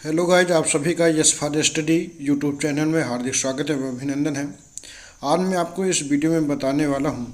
Hello guys, आप सभी का yes for study YouTube channel में हार्दिक स्वागत है व अभिनंदन है। आज मैं आपको इस वीडियो में बताने वाला हूं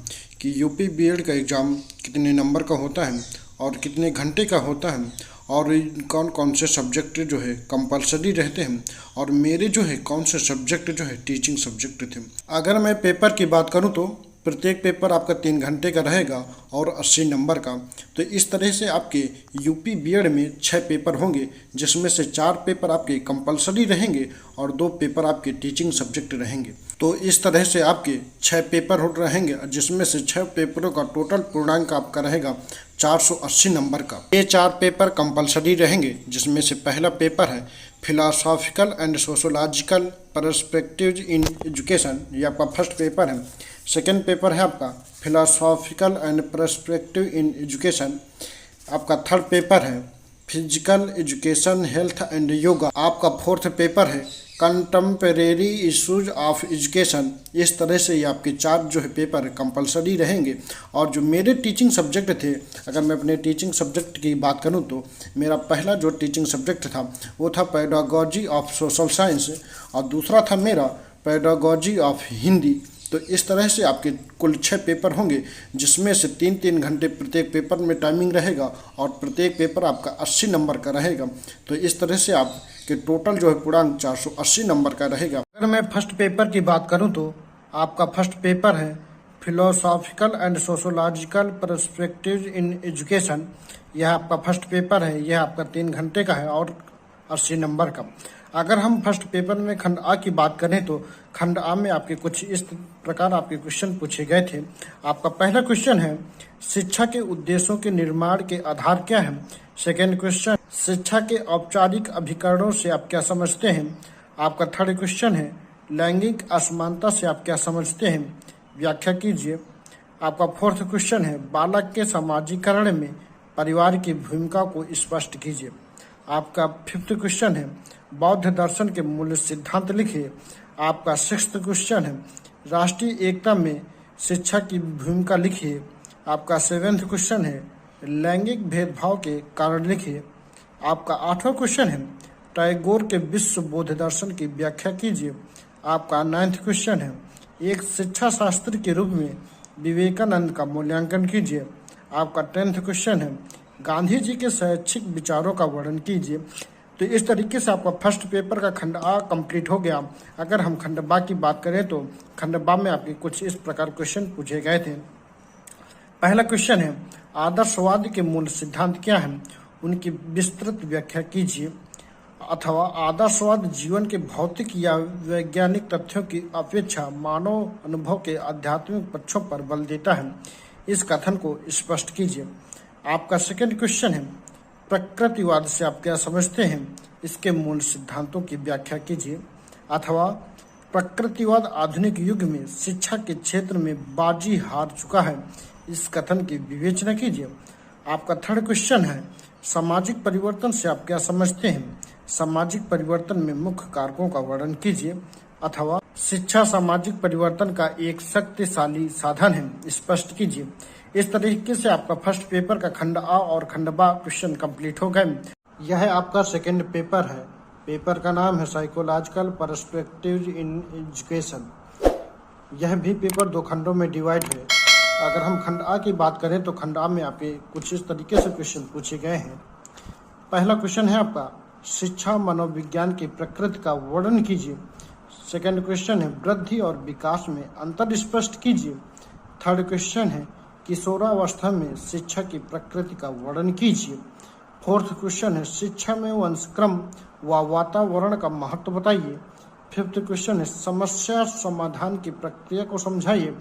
कि यूपी बीएड का एग्ज़ाम कितने नंबर का होता है और कितने घंटे का होता है और कौन कौन से सब्जेक्ट जो है कंपलसरी रहते हैं और मेरे जो है कौन से सब्जेक्ट जो है टीचिंग सब्जेक्ट थे। अगर मैं पेपर की बात करूँ तो प्रत्येक पेपर आपका 3 घंटे का रहेगा और 80 नंबर का। तो इस तरह से आपके यूपी बीएड में 6 पेपर होंगे, जिसमें से 4 पेपर आपके कंपलसरी रहेंगे और 2 पेपर आपके टीचिंग सब्जेक्ट रहेंगे। तो इस तरह से आपके 6 पेपर हो रहेंगे, जिसमें से 6 पेपरों का टोटल पूर्णांक आपका रहेगा 480 नंबर का। ये 4 पेपर कंपलसरी रहेंगे, जिसमें से पहला पेपर है philosophical and sociological perspective in education, ये आपका फर्स्ट पेपर है। सेकेंड पेपर है आपका philosophical and perspective in education. आपका थर्ड पेपर है physical education health and yoga. आपका फोर्थ पेपर है कंटेम्परेरी इशूज ऑफ एजुकेशन। इस तरह से ये आपके 4 जो है पेपर कंपलसरी रहेंगे। और जो मेरे टीचिंग सब्जेक्ट थे, अगर मैं अपने टीचिंग सब्जेक्ट की बात करूं तो मेरा पहला जो टीचिंग सब्जेक्ट था वो था पेडागोजी ऑफ सोशल साइंस और दूसरा था मेरा पेडागोजी ऑफ हिंदी। तो इस तरह से आपके कुल 6 पेपर होंगे, जिसमें से 3-3 घंटे प्रत्येक पेपर में टाइमिंग रहेगा और प्रत्येक पेपर आपका 80 नंबर का रहेगा। तो इस तरह से आपके टोटल जो है पूर्णांक 480 नंबर का रहेगा। अगर मैं फर्स्ट पेपर की बात करूं तो आपका फर्स्ट पेपर है philosophical and sociological perspective in education. यह आपका फर्स्ट पेपर है, यह आपका 3 घंटे का है और 80 नंबर का। अगर हम फर्स्ट पेपर में खंड आ की बात करें तो खंड आ में आपके कुछ इस प्रकार आपके क्वेश्चन पूछे गए थे। आपका पहला क्वेश्चन है शिक्षा के उद्देश्यों के निर्माण के आधार क्या है। सेकेंड क्वेश्चन शिक्षा के औपचारिक अभिकरणों से आप क्या समझते हैं। आपका थर्ड क्वेश्चन है लैंगिक असमानता से आप क्या समझते हैं, व्याख्या कीजिए। आपका फोर्थ क्वेश्चन है बालक के सामाजिकरण में परिवार की भूमिका को स्पष्ट कीजिए। आपका फिफ्थ क्वेश्चन है बौद्ध दर्शन के मूल सिद्धांत लिखिए। आपका सिक्स्थ क्वेश्चन है राष्ट्रीय एकता में शिक्षा की भूमिका लिखिए। आपका सेवेंथ क्वेश्चन है लैंगिक भेदभाव के कारण लिखिए। आपका 8वां क्वेश्चन है टैगोर के विश्व बौद्ध दर्शन की व्याख्या कीजिए। आपका 9th क्वेश्चन है एक शिक्षा शास्त्र के रूप में विवेकानंद का मूल्यांकन कीजिए। आपका 10th क्वेश्चन है गांधी जी के शैक्षिक विचारों का वर्णन कीजिए। तो इस तरीके से आपका फर्स्ट पेपर का खंड आ कंप्लीट हो गया। अगर हम खंड बा की बात करें तो खंड बा में आपके कुछ इस प्रकार क्वेश्चन पूछे गए थे। पहला क्वेश्चन है आदर्शवाद के मूल सिद्धांत क्या है, उनकी विस्तृत व्याख्या कीजिए। अथवा आदर्शवाद जीवन के भौतिक या वैज्ञानिक तथ्यों की अपेक्षा मानव अनुभव के आध्यात्मिक पक्षों पर बल देता है, इस कथन को स्पष्ट कीजिए। आपका सेकंड क्वेश्चन है प्रकृतिवाद से आप क्या समझते हैं, इसके मूल सिद्धांतों की व्याख्या कीजिए। अथवा प्रकृतिवाद आधुनिक युग में शिक्षा के क्षेत्र में बाजी हार चुका है, इस कथन की विवेचना कीजिए। आपका थर्ड क्वेश्चन है सामाजिक परिवर्तन से आप क्या समझते हैं, सामाजिक परिवर्तन में मुख्य कारकों का वर्णन कीजिए। अथवा शिक्षा सामाजिक परिवर्तन का एक शक्तिशाली साधन है, स्पष्ट कीजिए। इस तरीके से आपका फर्स्ट पेपर का खंड आ और खंड बा क्वेश्चन कंप्लीट हो गए। यह आपका सेकंड पेपर है। पेपर का नाम है साइकोलॉजिकल पर्सपेक्टिव इन एजुकेशन। यह भी पेपर 2 खंडों में डिवाइड है। अगर हम खंड आ की बात करें तो खंड आ में आपके कुछ इस तरीके से क्वेश्चन पूछे गए हैं। पहला क्वेश्चन है आपका शिक्षा मनोविज्ञान की प्रकृति का वर्णन कीजिए। सेकंड क्वेश्चन है वृद्धि और विकास में अंतर स्पष्ट कीजिए। थर्ड क्वेश्चन है किशोरावस्था में शिक्षा की प्रकृति का वर्णन कीजिए। फोर्थ क्वेश्चन है शिक्षा में वंशक्रम व वातावरण का महत्व बताइए। फिफ्थ क्वेश्चन है समस्या समाधान की प्रक्रिया को समझाइए।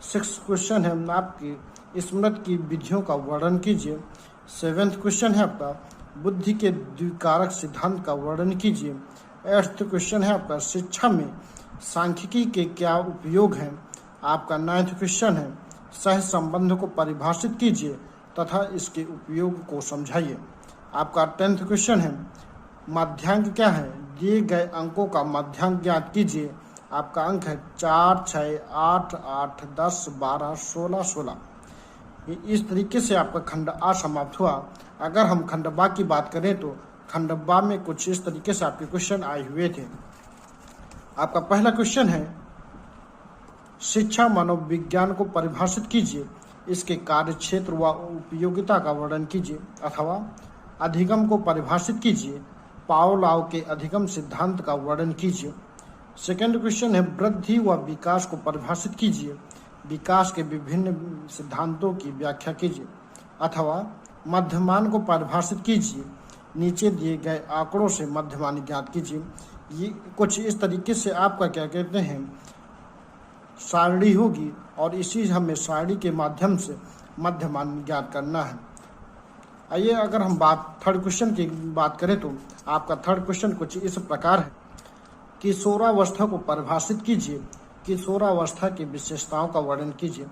सिक्स्थ क्वेश्चन है आपकी स्मृति की विधियों का वर्णन कीजिए। सेवेंथ क्वेश्चन है आपका बुद्धि के द्विकारक सिद्धांत का वर्णन कीजिए। 8th क्वेश्चन है आपका शिक्षा में सांख्यिकी के क्या उपयोग हैं। आपका 9th क्वेश्चन है सह संबंध को परिभाषित कीजिए तथा इसके उपयोग को समझाइए। आपका 10th क्वेश्चन है माध्यांक क्या है, दिए गए अंकों का माध्यांक ज्ञात कीजिए। आपका अंक है 4, 6, 8, 8, 10, 12, 16, 16। इस तरीके से आपका खंड आ समाप्त हुआ। अगर हम खंड बा की बात करें तो खंड बा में कुछ इस तरीके से आपके क्वेश्चन आए हुए थे। आपका पहला क्वेश्चन है, शिक्षा मनोविज्ञान को परिभाषित कीजिए, इसके कार्य क्षेत्र व उपयोगिता का वर्णन कीजिए। अथवा अधिगम को परिभाषित कीजिए, पावलोव के अधिगम सिद्धांत का वर्णन कीजिए। सेकंड क्वेश्चन है, वृद्धि व विकास को परिभाषित कीजिए, विकास के विभिन्न सिद्धांतों की व्याख्या कीजिए। अथवा मध्यमान को परिभाषित कीजिए, नीचे दिए गए आंकड़ों से मध्यमान ज्ञात कीजिए। ये कुछ इस तरीके से आपका क्या कहते हैं सारणी होगी और इसी हमें सारणी के माध्यम से मध्यमान ज्ञात करना है। आइए अगर हम थर्ड क्वेश्चन की बात करें तो आपका थर्ड क्वेश्चन कुछ इस प्रकार है, किशोरावस्था को परिभाषित कीजिए, किशोरावस्था की विशेषताओं का वर्णन कीजिए।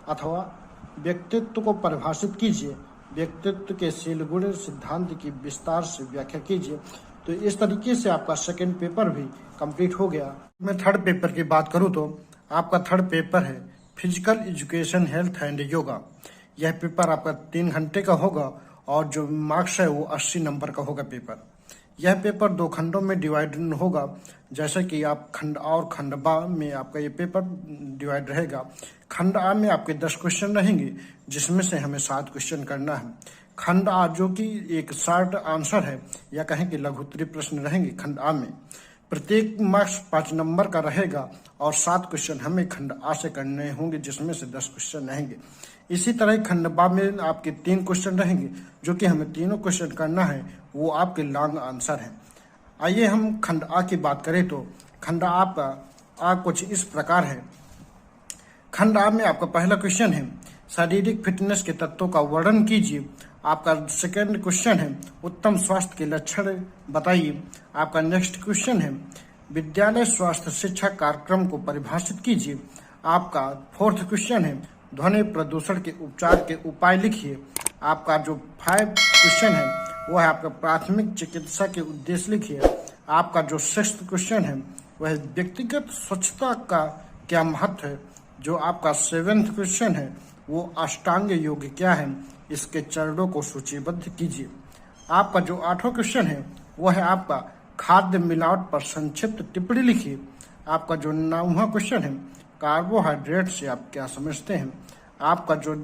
अथवा व्यक्तित्व को परिभाषित कीजिए, व्यक्तित्व के शील गुण सिद्धांत की विस्तार से व्याख्या कीजिए। तो इस तरीके से आपका सेकंड पेपर भी कंप्लीट हो गया। मैं थर्ड पेपर की बात करूं तो आपका थर्ड पेपर है physical education, health and yoga. यह पेपर आपका 3 घंटे का होगा और जो मार्क्स है वो 80 नंबर का होगा पेपर। यह पेपर 2 खंडों में डिवाइड होगा, जैसे कि आप खंड आ और खंड बा में आपका ये पेपर डिवाइड रहेगा। खंड आ में आपके 10 क्वेश्चन रहेंगे, जिसमें से हमें 7 क्वेश्चन करना है। खंड आ जो कि एक शॉर्ट आंसर है या कहें कि लघुत्तरीय प्रश्न रहेंगे खंड आ में। प्रत्येक मार्क्स 5 नंबर का रहेगा और 7 क्वेश्चन हमें खंड आ से करने होंगे, जिसमें से 10 क्वेश्चन रहेंगे। इसी तरह खंड बा में आपके 3 क्वेश्चन रहेंगे, जो कि हमें तीनों क्वेश्चन करना है, वो आपके लॉन्ग आंसर है। आइए हम खंड आ की बात करें तो खंड आ का आ कुछ इस प्रकार है। खंड आ में आपका पहला क्वेश्चन है, शारीरिक फिटनेस के तत्वों का वर्णन कीजिए। आपका सेकंड क्वेश्चन है, उत्तम स्वास्थ्य के लक्षण बताइए। आपका नेक्स्ट क्वेश्चन है, विद्यालय स्वास्थ्य शिक्षा कार्यक्रम को परिभाषित कीजिए। आपका फोर्थ क्वेश्चन है, ध्वनि प्रदूषण के उपचार के उपाय लिखिए। आपका जो 5 क्वेश्चन है वह है आपका प्राथमिक चिकित्सा के उद्देश्य लिखिए। आपका जो 6th क्वेश्चन है वह व्यक्तिगत स्वच्छता का क्या महत्व है। जो आपका 7th क्वेश्चन है वो अष्टांग योग क्या है, इसके चरणों को सूचीबद्ध कीजिए। आपका जो 8वां क्वेश्चन है वह है आपका खाद्य मिलावट पर संक्षिप्त टिप्पणी लिखिए। आपका जो 9वां क्वेश्चन है, कार्बोहाइड्रेट से आप क्या समझते हैं। आपका जो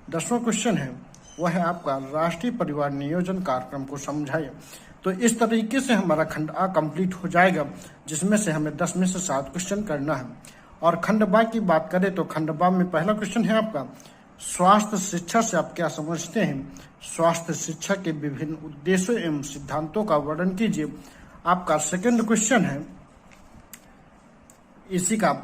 10वां क्वेश्चन है वह है आपका राष्ट्रीय परिवार नियोजन कार्यक्रम को समझाइए। तो इस तरीके से हमारा खंड आ कंप्लीट हो जाएगा, जिसमें से हमें 10 में से 7 क्वेश्चन करना है। और खंड बा की बात करें तो खंड बा में पहला क्वेश्चन है आपका स्वास्थ्य शिक्षा से आप क्या समझते हैं। स्वास्थ्य शिक्षा के विभिन्न उद्देश्यों एवं सिद्धांतों का वर्णन कीजिए। आपका सेकंड क्वेश्चन है इसी का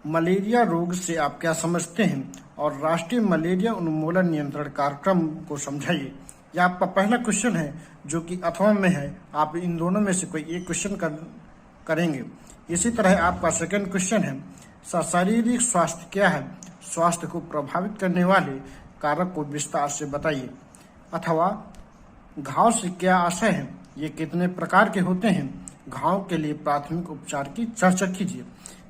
मलेरिया रोग से आप क्या समझते हैं और राष्ट्रीय मलेरिया उन्मूलन नियंत्रण कार्यक्रम को समझाइए। यह आपका पहला क्वेश्चन है जो कि अथवा में है, आप इन दोनों में से कोई एक क्वेश्चन करेंगे। इसी तरह आपका सेकंड क्वेश्चन है शारीरिक स्वास्थ्य क्या है, स्वास्थ्य को प्रभावित करने वाले कारक को विस्तार से बताइए। अथवा घाव से क्या आशय है, ये कितने प्रकार के होते हैं, घाव के लिए प्राथमिक उपचार की चर्चा कीजिए।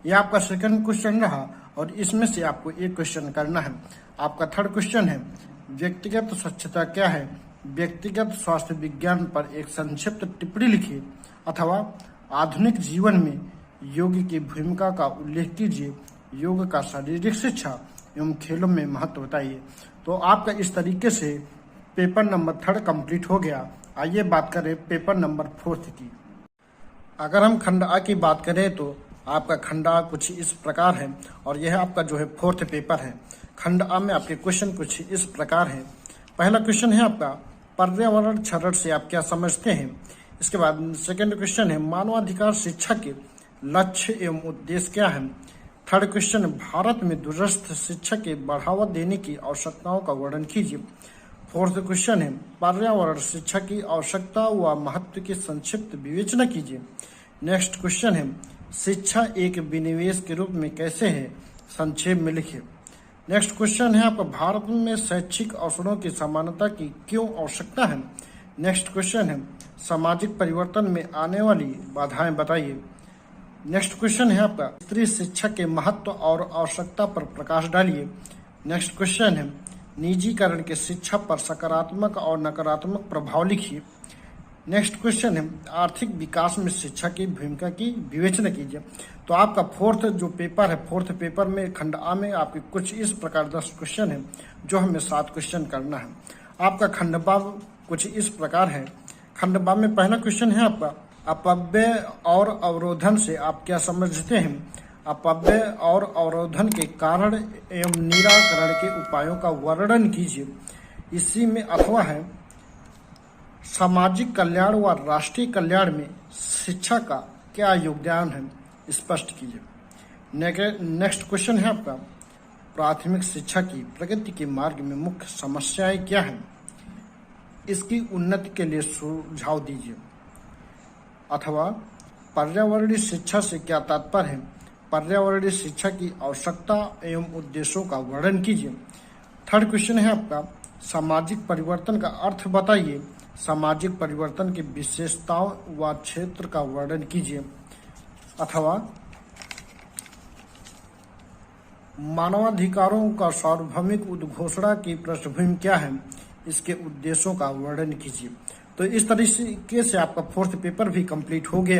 यह आपका सेकंड क्वेश्चन रहा और इसमें से आपको एक क्वेश्चन करना है। आपका थर्ड क्वेश्चन है व्यक्तिगत स्वच्छता क्या है, व्यक्तिगत स्वास्थ्य विज्ञान पर एक संक्षिप्त टिप्पणी लिखिए। अथवा आधुनिक जीवन में योग की भूमिका का उल्लेख कीजिए, योग का शारीरिक शिक्षा एवं खेलों में महत्व बताइए। तो आपका इस तरीके से पेपर नंबर 3 कंप्लीट हो गया। आइए बात करें पेपर नंबर 4 की। अगर हम खंड आ की बात करें तो आपका खंड आ कुछ इस प्रकार है और यह आपका जो है 4th पेपर है। खंड आ में आपके क्वेश्चन कुछ इस प्रकार है। पहला क्वेश्चन है आपका पर्यावरण क्षरण से आप क्या समझते हैं। इसके बाद सेकंड क्वेश्चन है मानवाधिकार शिक्षा के लक्ष्य एवं उद्देश्य क्या है। थर्ड क्वेश्चन, भारत में दूरस्थ शिक्षा के बढ़ावा देने की आवश्यकताओं का वर्णन कीजिए। फोर्थ क्वेश्चन है पर्यावरण शिक्षा की आवश्यकता व महत्व की संक्षिप्त विवेचना कीजिए। नेक्स्ट क्वेश्चन है शिक्षा एक विनिवेश के रूप में कैसे है, संक्षेप में लिखिए। नेक्स्ट क्वेश्चन है आपका भारत में शैक्षिक अवसरों की समानता की क्यों आवश्यकता है। नेक्स्ट क्वेश्चन है सामाजिक परिवर्तन में आने वाली बाधाएं बताइए। नेक्स्ट क्वेश्चन है आपका स्त्री शिक्षा के महत्व और आवश्यकता पर प्रकाश डालिए। नेक्स्ट क्वेश्चन है निजीकरण के शिक्षा पर सकारात्मक और नकारात्मक प्रभाव लिखिए। नेक्स्ट क्वेश्चन है, आर्थिक विकास में शिक्षा की भूमिका की विवेचना कीजिए। तो आपका फोर्थ जो पेपर है, फोर्थ पेपर में खंड आ में आपके कुछ इस प्रकार 10 क्वेश्चन है जो हमें 7 क्वेश्चन करना है। आपका खंड बा कुछ इस प्रकार है। खंड बा में पहला क्वेश्चन है आपका, अपव्यय और अवरोधन से आप क्या समझते हैं? अपव्यय और अवरोधन के कारण एवं निराकरण के उपायों का वर्णन कीजिए। इसी में अथवा है, सामाजिक कल्याण व राष्ट्रीय कल्याण में शिक्षा का क्या योगदान है, स्पष्ट कीजिए। नेक्स्ट क्वेश्चन है आपका, प्राथमिक शिक्षा की प्रगति के मार्ग में मुख्य समस्याएं क्या हैं, इसकी उन्नति के लिए सुझाव दीजिए। अथवा पर्यावरणीय शिक्षा से क्या तात्पर्य है, पर्यावरणीय शिक्षा की आवश्यकता एवं उद्देश्यों का वर्णन कीजिए। थर्ड क्वेश्चन है आपका, सामाजिक परिवर्तन का अर्थ बताइए। सामाजिक परिवर्तन की विशेषताओं व क्षेत्र का वर्णन कीजिए। अथवा मानवाधिकारों का सार्वभौमिक उद्घोषणा की पृष्ठभूमि क्या है, इसके उद्देश्यों का वर्णन कीजिए। तो इस तरीके से आपका फोर्थ पेपर भी कंप्लीट हो गया।